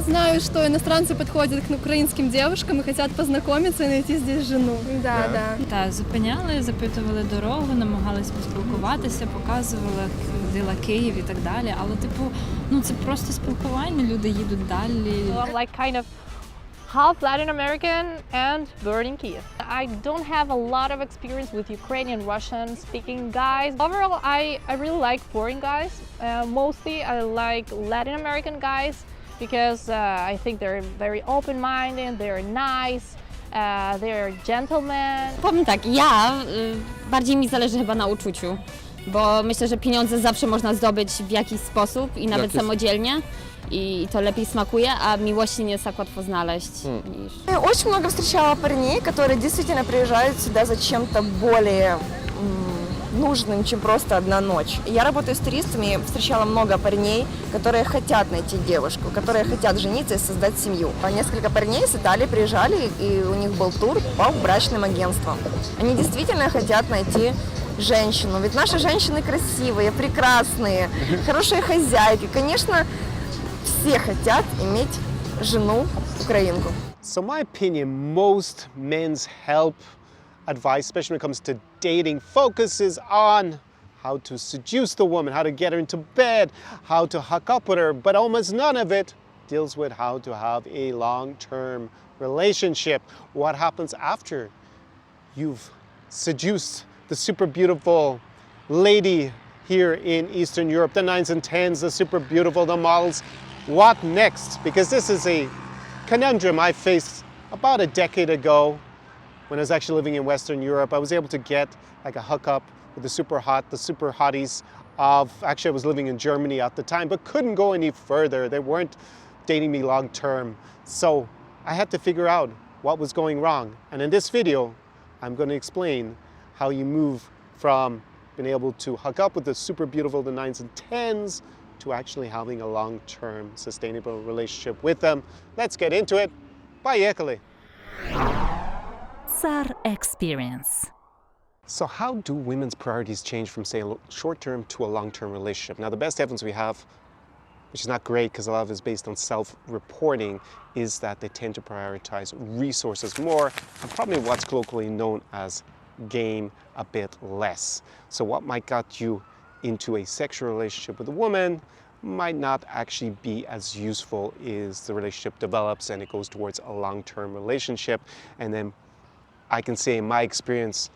знаю, что иностранцы подходят к украинским девушкам и хотят познакомиться и найти здесь жену. Да, да. Та зупиняли, запитували дорогу, намагались поспілкуватися, показували, ходила Київ і так далі. Але це просто спілкування, люди їдуть далі. I'm like kind of half Latin American and born in Kiev. I don't have a lot of experience with Ukrainian, Russian speaking guys. Overall, I really like foreign guys. Mostly I like Latin American guys because I think they're very open-minded, they're nice, they're gentlemen. Powiem tak, bardziej mi zależy chyba na uczuciu, bo myślę, że pieniądze zawsze można zdobyć w jakiś sposób i nawet samodzielnie. И то lepiej smakuje, а miłości не так łatwo znaleźć. Я очень много встречала парней, которые действительно приезжают сюда за чем-то более нужным, чем просто одна ночь. Я работаю с туристами, встречала много парней, которые хотят найти девушку, которые хотят жениться и создать семью. Несколько парней с Италии приезжали, и у них был тур по брачным агентствам. Они действительно хотят найти женщину, ведь наши женщины красивые, прекрасные, хорошие хозяйки. Конечно, все хотят иметь жену украинку. So my opinion, most men's help advice, especially when it comes to dating, focuses on how to seduce the woman, how to get her into bed, how to hook up with her, but almost none of it deals with how to have a long-term relationship. What happens after you've seduced the super beautiful lady here in Eastern Europe, the 9s and 10s, the super beautiful, the models? What next? Because this is a conundrum I faced about a decade ago when I was actually living in Western Europe. I was able to get like a hookup with the super hotties actually I was living in Germany at the time, but couldn't go any further. They weren't dating me long term. So I had to figure out what was going wrong. And in this video, I'm going to explain how you move from being able to hook up with the super beautiful, the 9s and 10s, to actually having a long-term sustainable relationship with them. Let's get into it. Поехали! SAR Experience. So how do women's priorities change from, say, a short-term to a long-term relationship? Now, the best evidence we have, which is not great because a lot of it is based on self-reporting, is that they tend to prioritize resources more and probably what's colloquially known as game a bit less. So what might get you into a sexual relationship with a woman might not actually be as useful as the relationship develops and it goes towards a long-term relationship. And then I can say in my experience,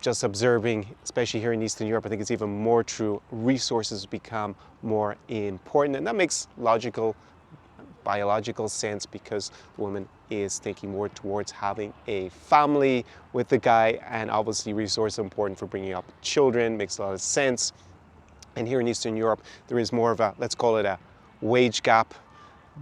just observing, especially here in Eastern Europe, I think it's even more true, resources become more important. And that makes biological sense because the woman is thinking more towards having a family with the guy, and obviously resources are important for bringing up children, makes a lot of sense. And here in Eastern Europe, there is more of a, let's call it a wage gap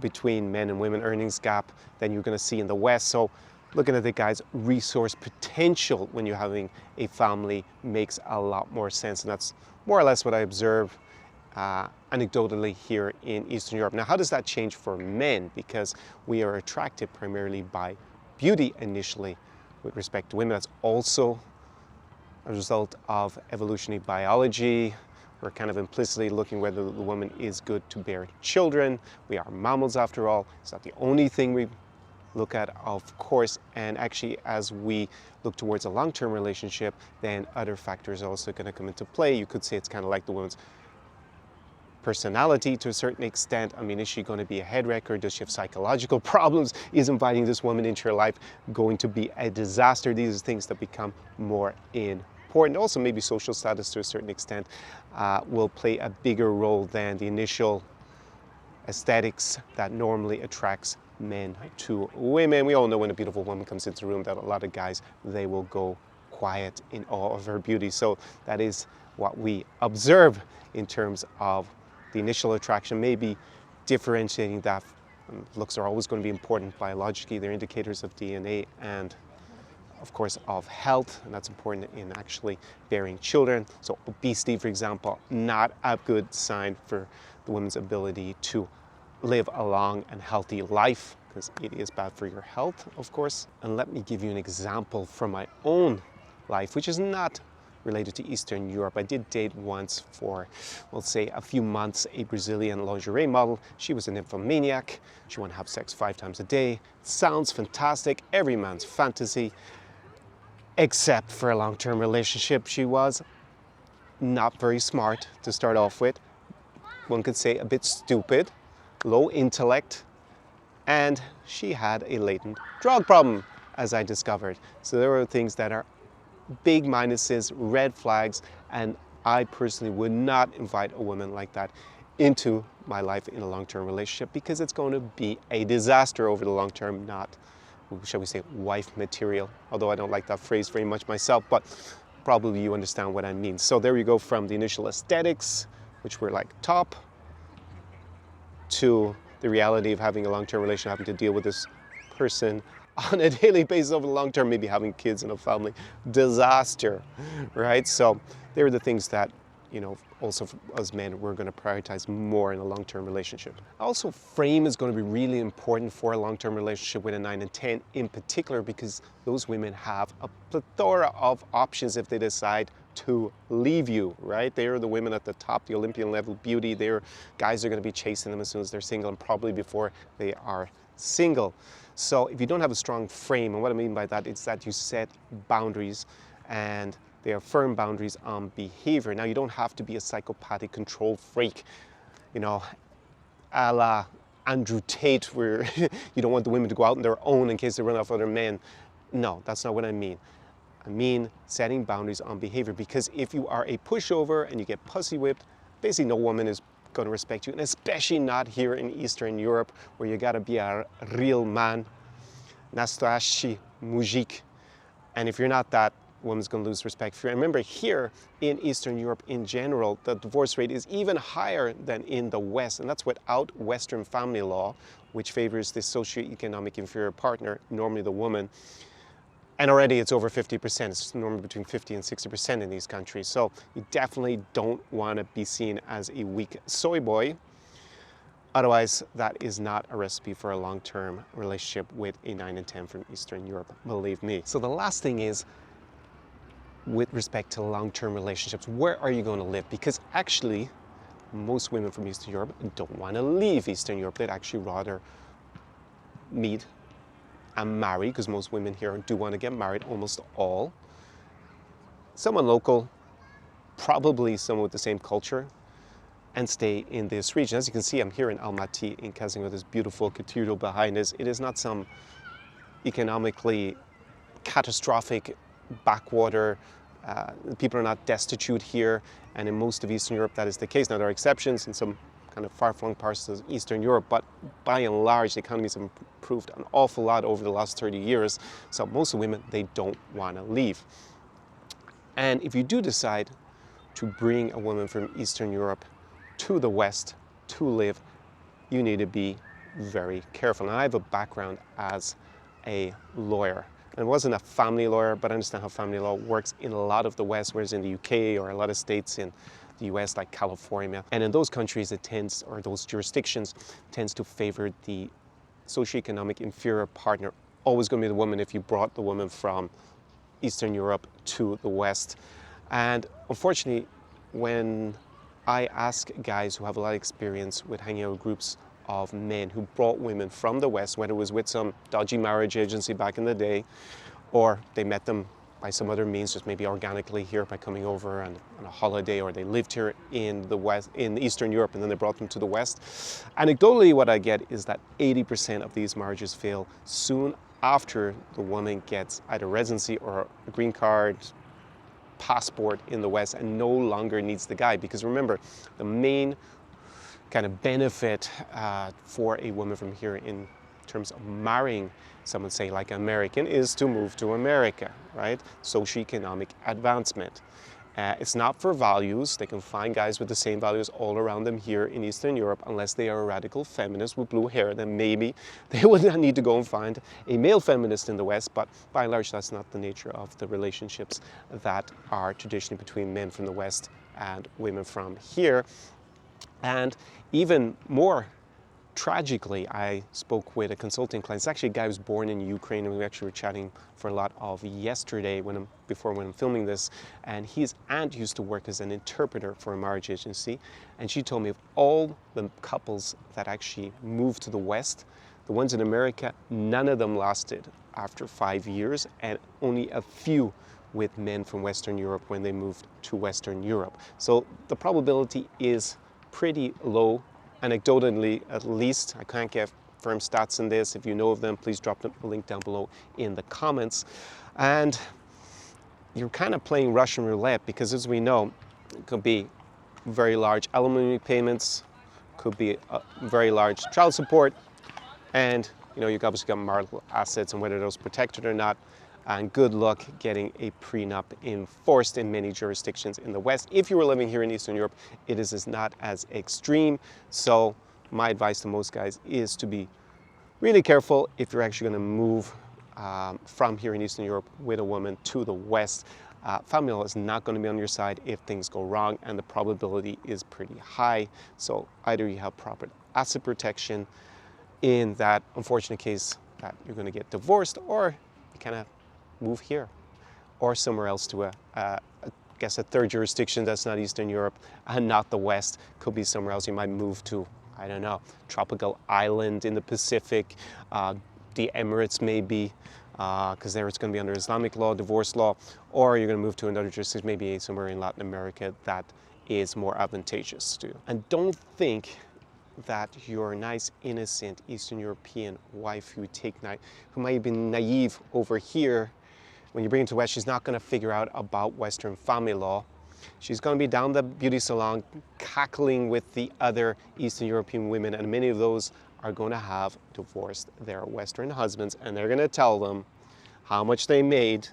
between men and women, earnings gap, than you're going to see in the West. So looking at the guy's resource potential when you're having a family makes a lot more sense. And that's more or less what I observe anecdotally here in Eastern Europe. Now, how does that change for men? Because we are attracted primarily by beauty initially with respect to women. That's also a result of evolutionary biology. We're kind of implicitly looking whether the woman is good to bear children. We are mammals after all. It's not the only thing we look at, of course, and actually as we look towards a long-term relationship, then other factors are also going to come into play. You could say it's kind of like the woman's personality to a certain extent. I mean, is she going to be a head wrecker? Does she have psychological problems? Is inviting this woman into her life going to be a disaster? These are things that become more important. Also, maybe social status to a certain extent will play a bigger role than the initial aesthetics that normally attracts men to women. We all know when a beautiful woman comes into the room that a lot of guys, they will go quiet in awe of her beauty. So that is what we observe in terms of the initial attraction, maybe differentiating that. Looks are always going to be important biologically. They're indicators of DNA and of course of health, and that's important in actually bearing children. So obesity, for example, not a good sign for the woman's ability to live a long and healthy life, because it is bad for your health, of course. And let me give you an example from my own life, which is not related to Eastern Europe. I did date once for, we'll say, a few months, a Brazilian lingerie model. She was a nymphomaniac. She wanted to have sex 5 times a day. Sounds fantastic, every man's fantasy, except for a long-term relationship. She was not very smart to start off with. One could say a bit stupid, low intellect, and she had a latent drug problem, as I discovered. So there were things that are big minuses, red flags, and I personally would not invite a woman like that into my life in a long-term relationship, because it's going to be a disaster over the long term, not, shall we say, wife material. Although I don't like that phrase very much myself, but probably you understand what I mean. So there you go, from the initial aesthetics, which were like top, to the reality of having a long-term relationship, having to deal with this person on a daily basis over the long term, maybe having kids and a family. Disaster, right? So there are the things that, you know, also for us men, we're going to prioritize more in a long-term relationship. Also, frame is going to be really important for a long-term relationship with a 9 and 10 in particular, because those women have a plethora of options if they decide to leave you, right? They are the women at the top, the Olympian level beauty. They're guys are going to be chasing them as soon as they're single, and probably before they are single. So if you don't have a strong frame, and what I mean by that is that you set boundaries, and they are firm boundaries on behavior. Now, you don't have to be a psychopathic control freak, you know, a la Andrew Tate, where you don't want the women to go out on their own in case they run off other men. No, that's not what I mean. I mean setting boundaries on behavior, because if you are a pushover and you get pussy whipped, basically no woman is going to respect you, and especially not here in Eastern Europe, where you got to be a real man, nastoyashi mujik. And if you're not that, woman's going to lose respect for you. And remember, here in Eastern Europe in general, the divorce rate is even higher than in the West, and that's without Western family law, which favors the socioeconomic inferior partner, normally the woman. And already it's over 50%. It's normally between 50 and 60% in these countries. So you definitely don't want to be seen as a weak soy boy. Otherwise, that is not a recipe for a long-term relationship with a 9 and 10 from Eastern Europe, believe me. So the last thing is, with respect to long-term relationships, where are you going to live? Because actually, most women from Eastern Europe don't want to leave Eastern Europe. They'd actually rather meet and marry, because most women here do want to get married, almost all. Someone local, probably someone with the same culture, and stay in this region. As you can see, I'm here in Almaty in Kazan with this beautiful cathedral behind us. It is not some economically catastrophic backwater. People are not destitute here, and in most of Eastern Europe that is the case. Now, there are exceptions in some kind of far-flung parts of Eastern Europe, but by and large the economies have improved an awful lot over the last 30 years. So most of women, they don't want to leave. And if you do decide to bring a woman from Eastern Europe to the West to live, you need to be very careful. And I have a background as a lawyer. And I wasn't a family lawyer, but I understand how family law works in a lot of the West, whereas in the UK or a lot of states in the US, like California. And in those countries, it tends, or those jurisdictions, tends to favor the socioeconomic inferior partner. Always going to be the woman if you brought the woman from Eastern Europe to the West. And unfortunately, when I ask guys who have a lot of experience with hanging out with groups of men who brought women from the West, whether it was with some dodgy marriage agency back in the day, or they met them by some other means, just maybe organically here by coming over on a holiday, or they lived here in the West, in Eastern Europe, and then they brought them to the West. Anecdotally, what I get is that 80% of these marriages fail soon after the woman gets either residency or a green card, passport in the West, and no longer needs the guy. Because remember, the main kind of benefit for a woman from here in terms of marrying someone, say like an American, is to move to America, right? Socioeconomic advancement. It's not for values. They can find guys with the same values all around them here in Eastern Europe, unless they are a radical feminist with blue hair. Then maybe they would need to go and find a male feminist in the West, but by and large that's not the nature of the relationships that are traditionally between men from the West and women from here. And even more tragically, I spoke with a consulting client. It's actually a guy who was born in Ukraine, and we actually were chatting for a lot of yesterday when I'm filming this. And his aunt used to work as an interpreter for a marriage agency, and she told me of all the couples that actually moved to the West, the ones in America, none of them lasted after 5 years, and only a few with men from Western Europe when they moved to Western Europe. So the probability is pretty low. Anecdotally, at least. I can't get firm stats on this. If you know of them, please drop a link down below in the comments. And you're kind of playing Russian roulette because, as we know, it could be very large alimony payments, could be a very large child support, and you've obviously got marital assets and whether those protected or not. And good luck getting a prenup enforced in many jurisdictions in the West. If you were living here in Eastern Europe, it is not as extreme. So my advice to most guys is to be really careful if you're actually going to move from here in Eastern Europe with a woman to the West. Family law is not going to be on your side if things go wrong, and the probability is pretty high. So either you have proper asset protection in that unfortunate case that you're going to get divorced, or you kind of move here or somewhere else to I guess a third jurisdiction that's not Eastern Europe and not the West. Could be somewhere else. You might move to, I don't know, tropical island in the Pacific, the Emirates maybe, because there it's going to be under Islamic law, divorce law, or you're going to move to another jurisdiction, maybe somewhere in Latin America that is more advantageous to you. And don't think that your nice, innocent Eastern European wife who might have been naive over here, when you bring her to West, she's not going to figure out about Western family law. She's going to be down the beauty salon cackling with the other Eastern European women, and many of those are going to have divorced their Western husbands, and they're going to tell them how much they made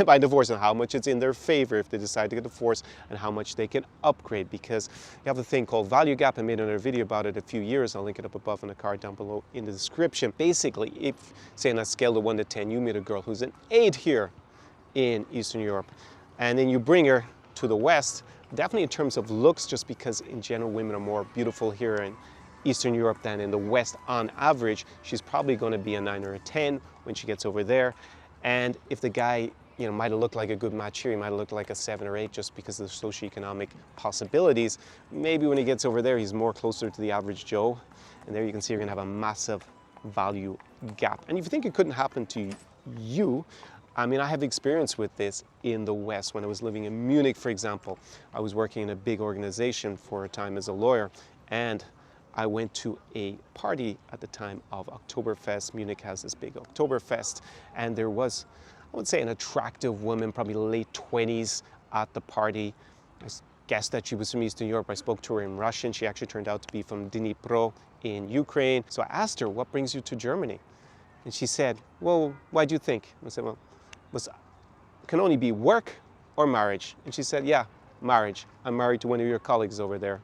by divorce and how much it's in their favor if they decide to get divorced, and how much they can upgrade, because you have a thing called value gap. I made another video about it a few years. I'll link it up above in the card down below in the description. Basically, if, say, on a scale of 1 to 10, you meet a girl who's an 8 here in Eastern Europe, and then you bring her to the West, definitely in terms of looks, just because in general women are more beautiful here in Eastern Europe than in the West on average, she's probably going to be a 9 or a 10 when she gets over there. And if the guy might have looked like a good match here, he might have looked like a 7 or 8 just because of the socioeconomic possibilities. Maybe when he gets over there, he's more closer to the average Joe. And there you can see you're going to have a massive value gap. And if you think it couldn't happen to you, I mean, I have experience with this in the West. When I was living in Munich, for example, I was working in a big organization for a time as a lawyer, and I went to a party at the time of Oktoberfest. Munich has this big Oktoberfest, and there was, I would say, an attractive woman, probably late 20s, at the party. I guessed that she was from Eastern Europe. I spoke to her in Russian. She actually turned out to be from Dnipro in Ukraine. So I asked her, what brings you to Germany? And she said, well, why do you think? I said, well, it can only be work or marriage. And she said, yeah, marriage. I'm married to one of your colleagues over there.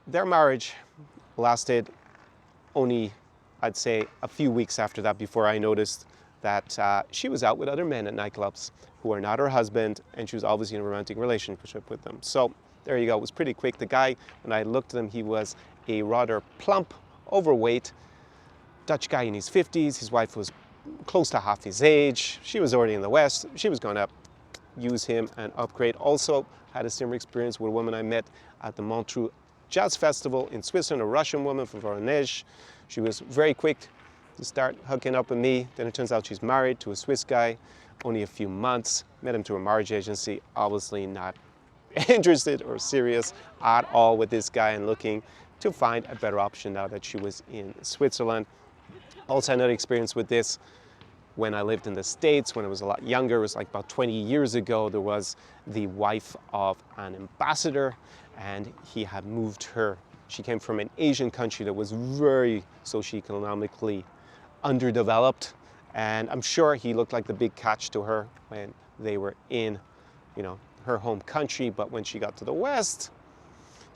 Their marriage lasted only, I'd say, a few weeks after that before I noticed that she was out with other men at nightclubs who are not her husband, and she was obviously in a romantic relationship with them. So there you go. It was pretty quick. The guy, when I looked at him, he was a rather plump, overweight Dutch guy in his 50s. His wife was close to half his age. She was already in the West. She was going to use him and upgrade. Also had a similar experience with a woman I met at the Montreux Jazz Festival in Switzerland, a Russian woman from Voronezh. She was very quick to start hooking up with me. Then it turns out she's married to a Swiss guy, only a few months. Met him through a marriage agency, obviously not interested or serious at all with this guy, and looking to find a better option now that she was in Switzerland. Also another experience with this when I lived in the States, when I was a lot younger. It was like about 20 years ago. There was the wife of an ambassador, and he had moved her. She came from an Asian country that was very socioeconomically underdeveloped, and I'm sure he looked like the big catch to her when they were in, her home country. But when she got to the West,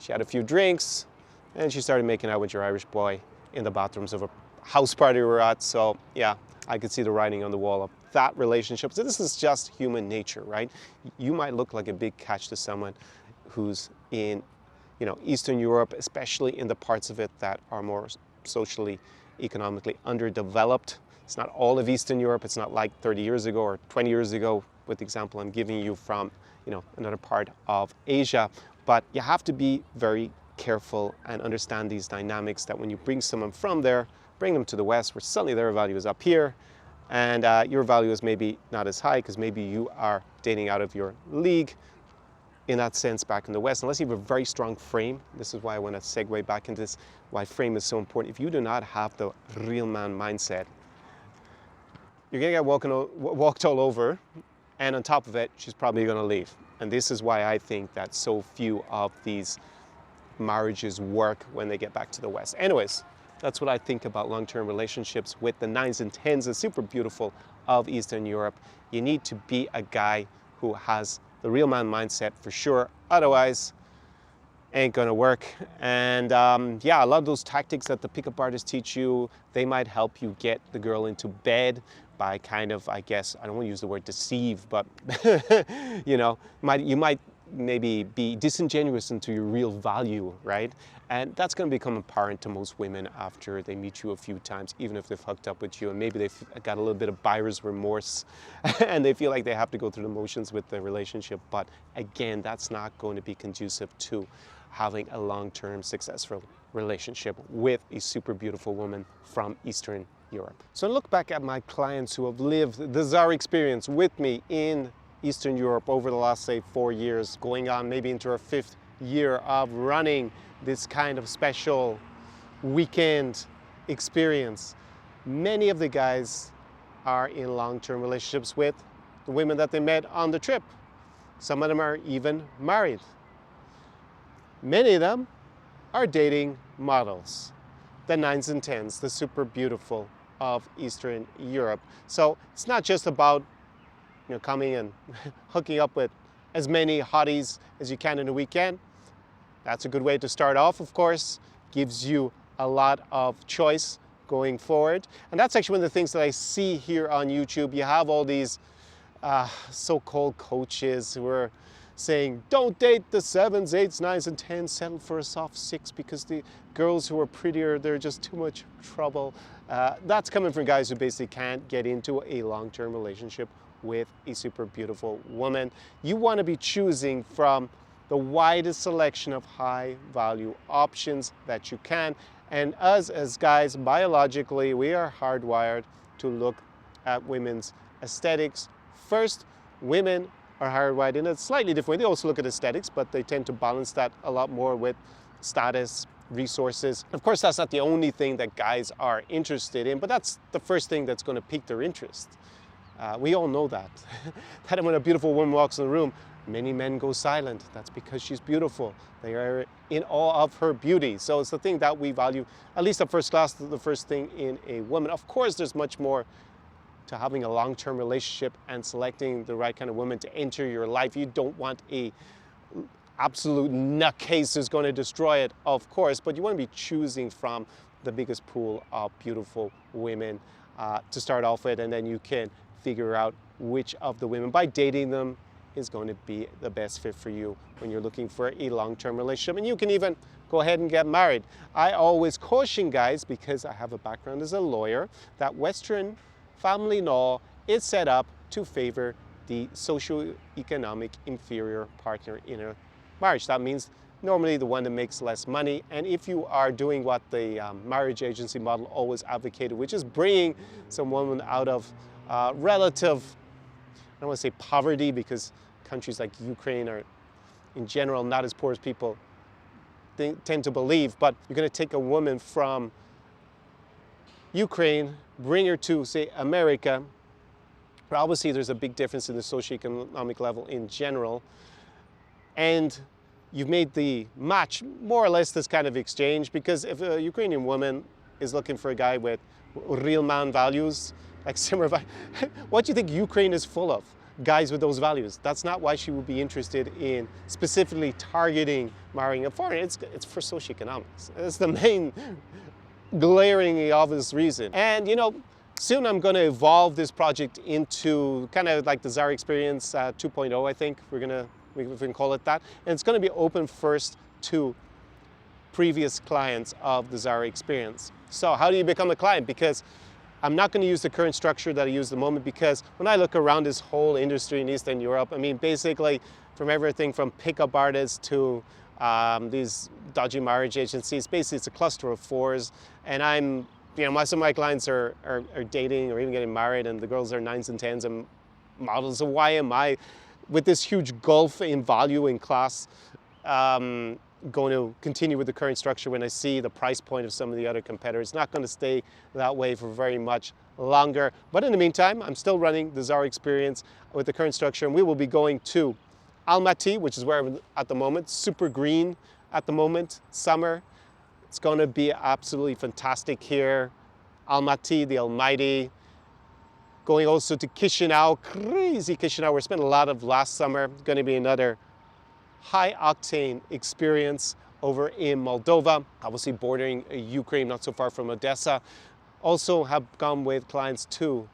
she had a few drinks, and she started making out with your Irish boy in the bathrooms of a house party we were at. So yeah, I could see the writing on the wall of that relationship. So this is just human nature, right? You might look like a big catch to someone who's in you know, Eastern Europe, especially in the parts of it that are more socially, economically underdeveloped. It's not all of Eastern Europe. It's not like 30 years ago or 20 years ago with the example I'm giving you from, you know, another part of Asia. But you have to be very careful and understand these dynamics that when you bring someone from there, bring them to the West, where suddenly their value is up here, and your value is maybe not as high because maybe you are dating out of your league in that sense back in the West. Unless you have a very strong frame, this is why I want to segue back into this, why frame is so important. If you do not have the real man mindset, you're going to get walked all over, and on top of it, she's probably going to leave. And this is why I think that so few of these marriages work when they get back to the West. Anyways, that's what I think about long-term relationships with the 9s and 10s, the super beautiful of Eastern Europe. You need to be a guy who has the real man mindset for sure. Otherwise, ain't gonna work. And yeah, a lot of those tactics that the pickup artists teach you, they might help you get the girl into bed by kind of, I guess, I don't want to use the word deceive, but you know, you might maybe be disingenuous into your real value, right? And that's going to become apparent to most women after they meet you a few times, even if they've hooked up with you and maybe they've got a little bit of buyer's remorse and they feel like they have to go through the motions with the relationship. But again, that's not going to be conducive to having a long-term successful relationship with a super beautiful woman from Eastern Europe. So look back at my clients who have lived the Zara experience with me in Eastern Europe over the last, say, 4 years, going on maybe into our 5th year of running this kind of special weekend experience. Many of the guys are in long-term relationships with the women that they met on the trip. Some of them are even married. Many of them are dating models, the 9s and 10s, the super beautiful of Eastern Europe. So it's not just about, you know, coming and hooking up with as many hotties as you can in a weekend. That's a good way to start off, of course. Gives you a lot of choice going forward. And that's actually one of the things that I see here on YouTube. You have all these so-called coaches who are saying, don't date the 7s, 8s, 9s, and 10s, settle for a soft 6 because the girls who are prettier, they're just too much trouble. That's coming from guys who basically can't get into a long-term relationship with a super beautiful woman. You want to be choosing from the widest selection of high value options that you can. And us as guys, biologically, we are hardwired to look at women's aesthetics. First, women are hardwired in a slightly different way. They also look at aesthetics, but they tend to balance that a lot more with status, resources. Of course, that's not the only thing that guys are interested in, but that's the first thing that's going to pique their interest. We all know that. That when a beautiful woman walks in the room, many men go silent. That's because she's beautiful. They are in awe of her beauty. So it's the thing that we value, at least at first class, the first thing in a woman. Of course, there's much more to having a long-term relationship and selecting the right kind of woman to enter your life. You don't want a absolute nutcase who's going to destroy it, of course, but you want to be choosing from the biggest pool of beautiful women to start off with, and then you can figure out which of the women, by dating them, is going to be the best fit for you when you're looking for a long-term relationship. And you can even go ahead and get married. I always caution guys, because I have a background as a lawyer, that Western family law is set up to favor the socio-economic inferior partner in a marriage. That means normally the one that makes less money. And if you are doing what the marriage agency model always advocated, which is bringing some woman out of relative, I don't want to say poverty, because countries like Ukraine are in general not as poor as people tend to believe, but you're going to take a woman from Ukraine, bring her to, say, America. But obviously there's a big difference in the socioeconomic level in general. And you've made the match more or less this kind of exchange, because if a Ukrainian woman is looking for a guy with real man values, like similar, what do you think Ukraine is full of? Guys with those values. That's not why she would be interested in specifically targeting marrying a foreigner. It's for socioeconomics. It's the main glaringly obvious reason. And you know, soon I'm going to evolve this project into kind of like the Zara Experience 2.0, I think we can call it that. And it's going to be open first to previous clients of the Zara experience. So how do you become a client? Because I'm not going to use the current structure that I use at the moment, because when I look around this whole industry in Eastern Europe, I mean, basically from everything from pickup artists to these dodgy marriage agencies, basically it's a cluster of fours. And I'm, you know, most of my clients are dating or even getting married, and the girls are 9s and 10s and models. So why am I, with this huge gulf in value in class, going to continue with the current structure when I see the price point of some of the other competitors? It's not going to stay that way for very much longer. But in the meantime, I'm still running the Zara experience with the current structure, and we will be going to Almaty, which is where I'm at the moment. Super green at the moment, summer. It's going to be absolutely fantastic here. Almaty, the Almighty. Going also to Chisinau, crazy Chisinau. We spent a lot of last summer. Going to be another high octane experience over in Moldova, obviously bordering Ukraine, not so far from Odessa. Also have gone with clients to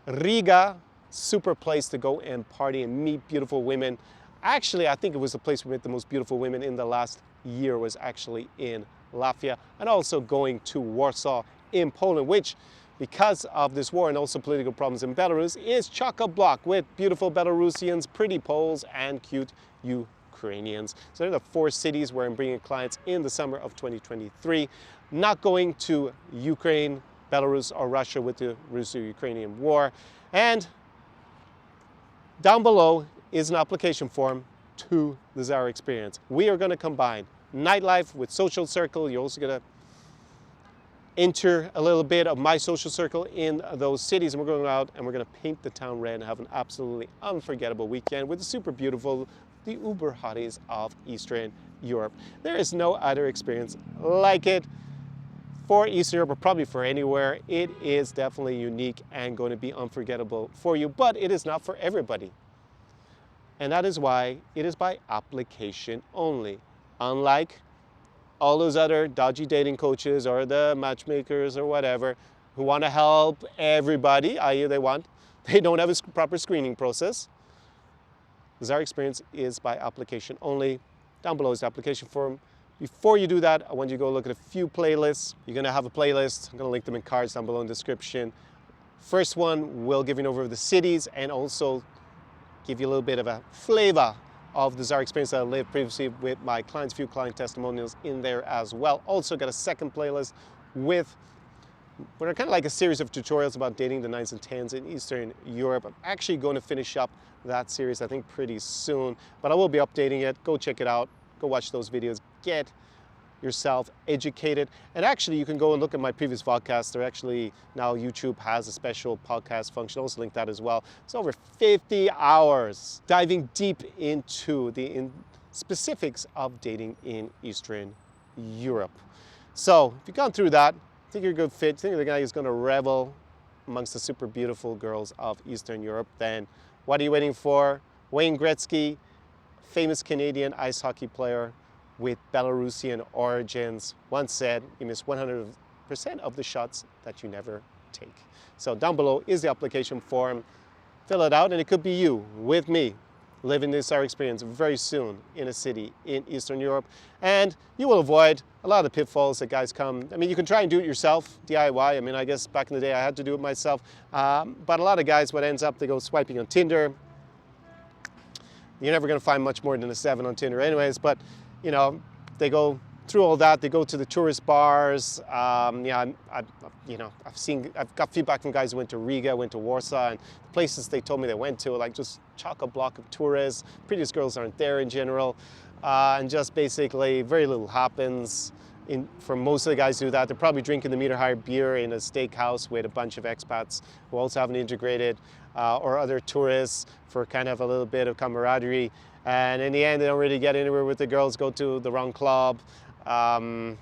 Riga, super place to go and party and meet beautiful women. Actually, I think it was the place we met the most beautiful women in the last year, was actually in Latvia. And also going to Warsaw in Poland, which, because of this war and also political problems in Belarus, is chock-a-block with beautiful Belarusians, pretty Poles, and cute Ukrainians. So they're the 4 cities where I'm bringing clients in the summer of 2023. Not going to Ukraine, Belarus, or Russia with the Russo-Ukrainian war. And down below is an application form to the Zara experience. We are going to combine nightlife with social circle. You're also going to enter a little bit of my social circle in those cities, and we're going out and we're going to paint the town red and have an absolutely unforgettable weekend with the super beautiful, the uber hotties of Eastern Europe. There is no other experience like it for Eastern Europe, or probably for anywhere. It is definitely unique and going to be unforgettable for you, but it is not for everybody. And that is why it is by application only. Unlike all those other dodgy dating coaches or the matchmakers or whatever who want to help everybody, i.e. they don't have a proper screening process. The Zara experience is by application only. Down below is the application form. Before you do that, I want you to go look at a few playlists. You're going to have a playlist. I'm going to link them in cards down below in the description. First one will give you an overview of the cities and also give you a little bit of a flavor of the Zara experience that I lived previously with my clients, few client testimonials in there as well. Also got a second playlist with what are kind of like a series of tutorials about dating the 9s and 10s in Eastern Europe. I'm actually going to finish up that series, I think, pretty soon, but I will be updating it. Go check it out. Go watch those videos. Get yourself educated. And actually, you can go and look at my previous podcasts. They're actually, now YouTube has a special podcast function. I'll also link that as well. It's over 50 hours diving deep into the specifics of dating in Eastern Europe. So if you've gone through that, think you're a good fit, think you're the guy who's going to revel amongst the super beautiful girls of Eastern Europe, then what are you waiting for? Wayne Gretzky, famous Canadian ice hockey player with Belarusian origins, once said, you miss 100% of the shots that you never take. So down below is the application form. Fill it out, and it could be you with me living this Zara experience very soon in a city in Eastern Europe. And you will avoid a lot of the pitfalls that guys come. I mean, you can try and do it yourself, DIY. I mean, I guess back in the day I had to do it myself. But a lot of guys, what ends up, they go swiping on Tinder. You're never going to find much more than a 7 on Tinder anyways, but you know, they go through all that. They go to the tourist bars. I've got feedback from guys who went to Riga, went to Warsaw, and the places they told me they went to, like just chock-a-block of tourists. Prettiest girls aren't there in general, and just basically very little happens. For most of the guys who do that, they're probably drinking the meter higher beer in a steakhouse with a bunch of expats who also haven't integrated, or other tourists for kind of a little bit of camaraderie. And in the end, they don't really get anywhere with the girls, go to the wrong club. It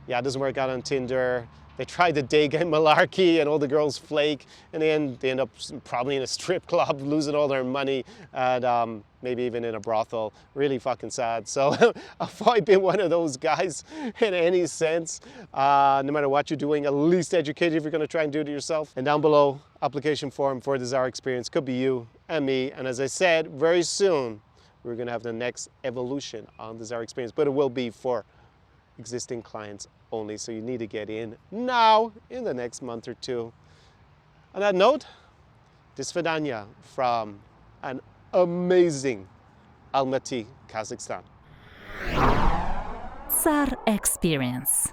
doesn't work out on Tinder. They try the day game malarkey and all the girls flake. In the end, they end up probably in a strip club, losing all their money, and maybe even in a brothel. Really fucking sad. So avoid being one of those guys in any sense. No matter what you're doing, at least educated if you're going to try and do it yourself. And down below, application form for the Zara experience. Could be you and me. And as I said, very soon, we're going to have the next evolution on the Zara experience, but it will be for existing clients only. So you need to get in now in the next month or two. On that note, до свидания from an amazing Almaty, Kazakhstan. SAR Experience.